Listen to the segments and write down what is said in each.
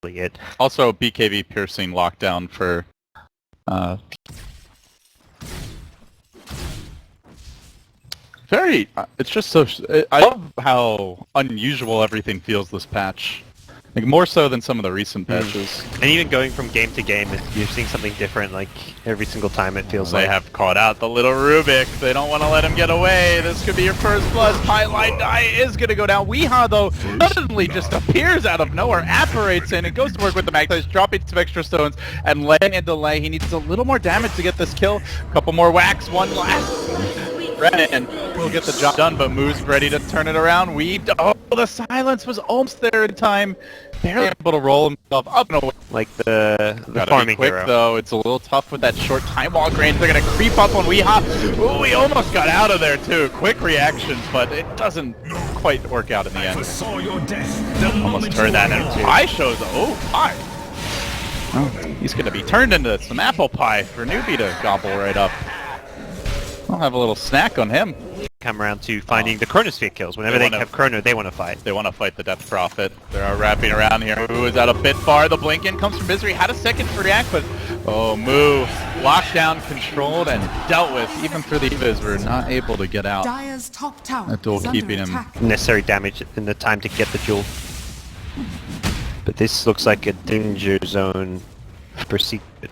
it. Also, BKB piercing lockdown for it's just so... I love how unusual everything feels this patch. Like, more so than some of the recent patches. And even going from game to game, you're seeing something different, like, every single time it feels They have caught out the little Rubik. They don't want to let him get away. This could be your first plus. Pipeline die is going to go down. Weehaw, though, suddenly just appears out of nowhere, apparates in, and goes to work with the Magnetis, dropping some extra stones, and laying a delay. He needs a little more damage to get this kill. Couple more whacks, one last. Brennan will get the job done, but Moo's ready to turn it around. Oh, the silence was almost there in time. Barely able to roll himself up and away. like the farming quick, hero. Though. It's a little tough with that short time walk range. They're going to creep up on Weehaw. Ooh, he almost got out of there, too. Quick reactions, but it doesn't quite work out in the end. Almost turned that out, too. Pie shows, pie. Oh, he's going to be turned into some apple pie for NewBee to gobble right up. I'll have a little snack on him. Come around to finding the Chronosphere kills. Whenever they have Chrono, they want to fight. They want to fight the Death Prophet. They're wrapping around here. Moo is out a bit far. The blink in comes from Misery. Had a second to react, but Moo locked down, controlled, and dealt with. Even through the Evis, we're not able to get out. That duel keeping him. Necessary damage in the time to get the jewel. But this looks like a danger zone for Secret.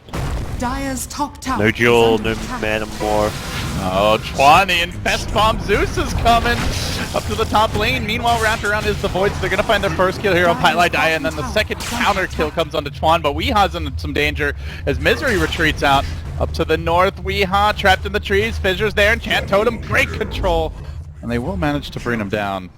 Dire's top tower. No jewel, no mana more. Oh, Chuan, the Infest Bomb Zeus is coming up to the top lane. Meanwhile, wrapped around is the Voids. They're going to find their first kill here on Pipeline Die, and then the second counter kill comes onto Chuan, but Weeha's in some danger as Misery retreats out. Up to the north, Weeha trapped in the trees. Fissure's there, and Chant Totem, great control. And they will manage to bring him down.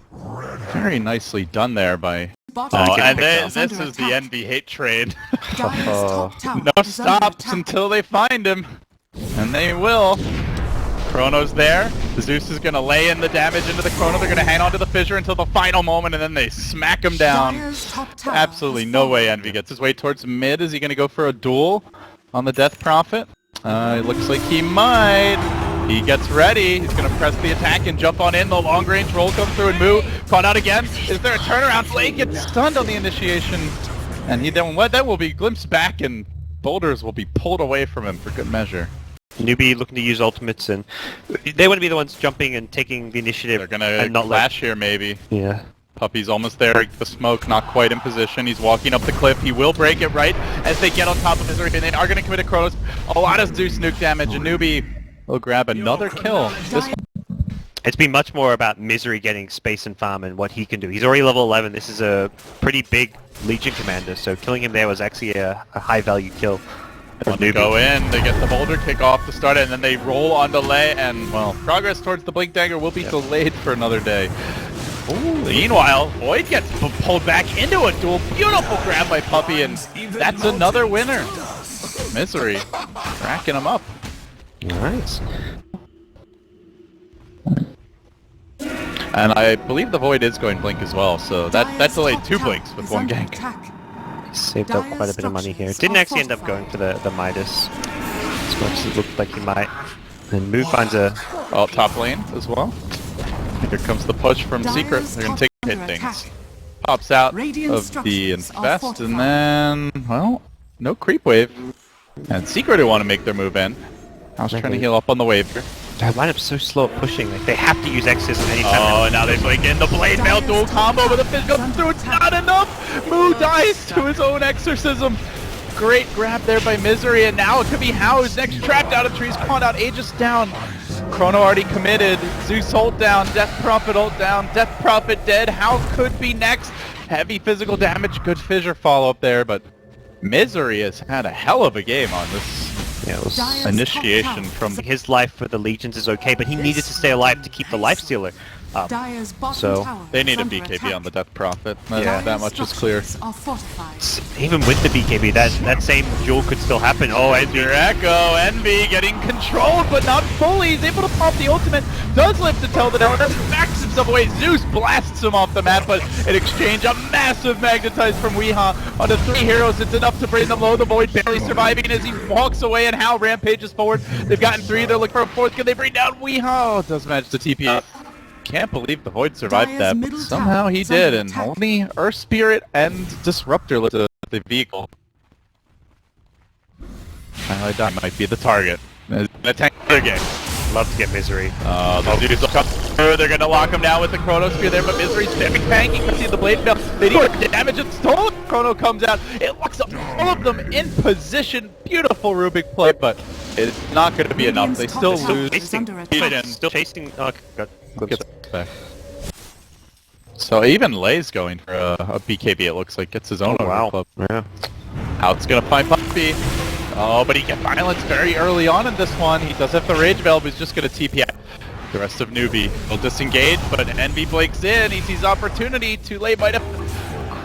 Very nicely done there by... and this is the NB hate trade. No stops until they find him. And they will. Chrono's there. The Zeus is going to lay in the damage into the Chrono. They're going to hang on to the Fissure until the final moment, and then they smack him down. Absolutely no way Envy gets his way towards mid. Is he going to go for a duel on the Death Prophet? It looks like he might. He gets ready. He's going to press the attack and jump on in. The long range roll comes through and Moo caught out again. Is there a turnaround? Flay gets stunned on the initiation. And that will be glimpsed back and boulders will be pulled away from him for good measure. NewBee looking to use ultimates, and they want to be the ones jumping and taking the initiative. They're going to flash here maybe. Yeah. Puppy's almost there. The smoke not quite in position. He's walking up the cliff. He will break it right as they get on top of Misery. And they are going to commit a Chronos. A lot of Zeus nuke damage, and NewBee will grab another kill. It's been much more about Misery getting space and farm and what he can do. He's already level 11. This is a pretty big Legion commander, so killing him there was actually a high value kill. They go in, they get the boulder kick off to start it, and then they roll on delay, and, well, progress towards the Blink Dagger will be delayed for another day. Ooh, meanwhile, Void gets pulled back into a duel. Beautiful grab by Puppy, and that's another winner. Misery, racking him up. Nice. And I believe the Void is going Blink as well, so that delayed 2 Blinks with 1 gank. Saved up quite a bit of money here. Didn't actually end up going for the Midas as much as it looked like he might. And Moo finds a... Oh, top lane as well. Here comes the push from Secret. They're going to take hit things. Pops out of the Infest, and then, well, no creep wave. And Secret who want to make their move in. I was trying to heal up on the wave here. Their lineup's so slow at pushing, like they have to use X's anytime. Oh, and now they blink in the Blade Mail dual combo, but the fish goes through. It's not enough! Moo dies to his own exorcism. Great grab there by Misery, and now it could be How who's next, trapped out of trees, caught out, Aegis down. Chrono already committed. Zeus ult down, Death Prophet ult down, Death Prophet dead. How could be next? Heavy physical damage, good fissure follow up there, but Misery has had a hell of a game on this. Yeah, it was initiation from his life for the Legions is okay, but he needed to stay alive to keep the Life Stealer up. So they need a BKB on the Death Prophet. That much is clear. Even with the BKB, that same duel could still happen. Oh, and Echo, Envy getting controlled, but not fully. He's able to pop the ultimate. Does live to tell the tale. Backs himself away. Zeus blasts him off the map, but in exchange, a massive magnetize from Weeha onto 3 heroes. It's enough to bring them low. The Void barely surviving as he walks away, and How rampages forward. They've gotten 3. They're looking for a 4th. Can they bring down Weeha? Oh, does manage to TP. Can't believe the Void survived that, but somehow he did, and only Earth Spirit and Disruptor lived to the vehicle. Highlight Dye might be the target. The tank game. Love to get Misery. The dudes will come through. They're gonna lock him down with the Chrono Spear there, but Misery's very tanky. You can see the blade fail. They need more damage. It's stolen. Chrono comes out. It locks up all of them in position. Beautiful Rubik play, but it's not going to be enough. They still lose. Still chasing. Oh, God. Gets back. So even Lay's going for a BKB. It looks like gets his own club. Yeah. Out's gonna find Puppy. Oh, but he gets violence very early on in this one. He does have the Rage Valve, he's just going to TP out. The rest of NewBee will disengage, but NB breaks in. He sees opportunity. Too late, might have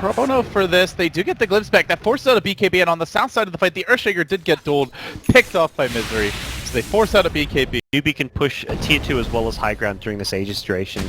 Chrono for this. They do get the glimpse back. That forces out a BKB, and on the south side of the fight, the Earthshaker did get dueled, picked off by Misery. So they force out a BKB. NewBee can push a tier 2 as well as high ground during this Aegis duration,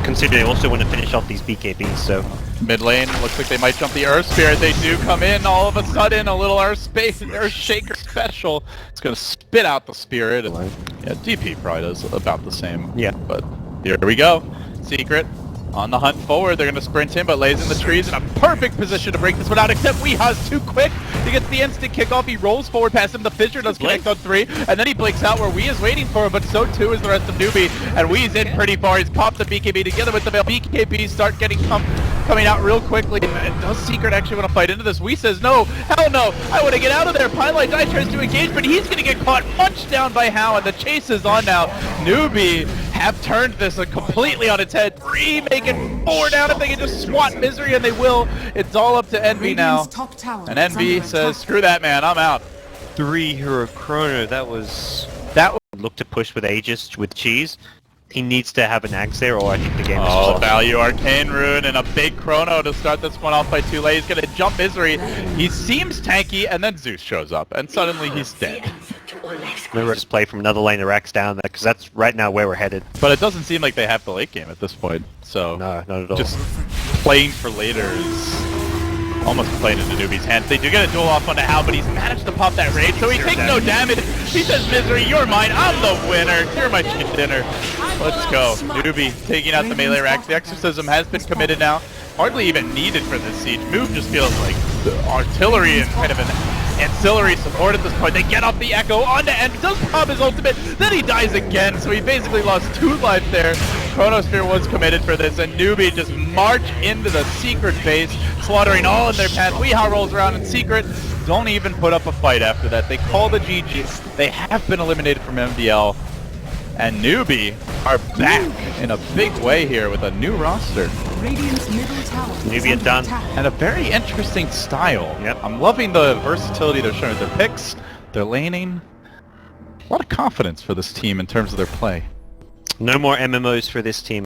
considering they also want to finish off these BKBs, so... Mid lane, looks like they might jump the Earth Spirit. They do come in all of a sudden, a little Earthshaker special. It's going to spit out the Spirit. And, yeah, DP probably does about the same. Yeah. But here we go. Secret on the hunt forward. They're going to sprint in, but lays in the trees in a perfect position to break this one out, except Weeha's too quick. He gets the instant kickoff. He rolls forward past him. The Fissure does connect on 3, and then he blinks out where Wee is waiting for him, but so too is the rest of NewBee. And Wee's in pretty far. He's popped the BKB together with the Veil. BKBs start getting coming out real quickly. And does Secret actually want to fight into this? Wee says, no, hell no, I want to get out of there. Pineline Dye tries to engage, but he's going to get caught, punched down by Hao, and the chase is on now. NewBee have turned this completely on its head. 3 making 4 down if they can just swat Misery, and they will. It's all up to NB now. And NB says, screw that, man, I'm out. 3 Hero Chrono, that was... Look to push with Aegis, with Cheese. He needs to have an Axe there, or I think the game is Oh, value Arcane Rune and a big Chrono to start this one off by Too Late. He's going to jump Misery. He seems tanky, and then Zeus shows up, and suddenly he's dead. Remember, just play from another lane of Rax down there, because that's right now where we're headed. But it doesn't seem like they have the late game at this point, so... No, not at all. Just playing for later is almost playing into NewBee's hands. They do get a duel off onto Hal, but he's managed to pop that rage, so he takes no damage. He says, Misery, you're mine. I'm the winner. You're my chicken dinner. Let's go. NewBee taking out the melee racks. The Exorcism has been committed now. Hardly even needed for this siege. Move just feels like the artillery and kind of an ancillary support at this point. They get off the Echo onto End. Does pop his ultimate, then he dies again, so he basically lost 2 life there. Chronosphere was committed for this, and NewBee just march into the Secret base, slaughtering all in their path. Weehaw rolls around, and Secret don't even put up a fight after that. They call the GG. They have been eliminated from MDL, and NewBee are back in a big way here with a new roster. NewBee done. And a very interesting style. Yep. I'm loving the versatility they're showing with their picks, their laning. A lot of confidence for this team in terms of their play. No more MMOs for this team.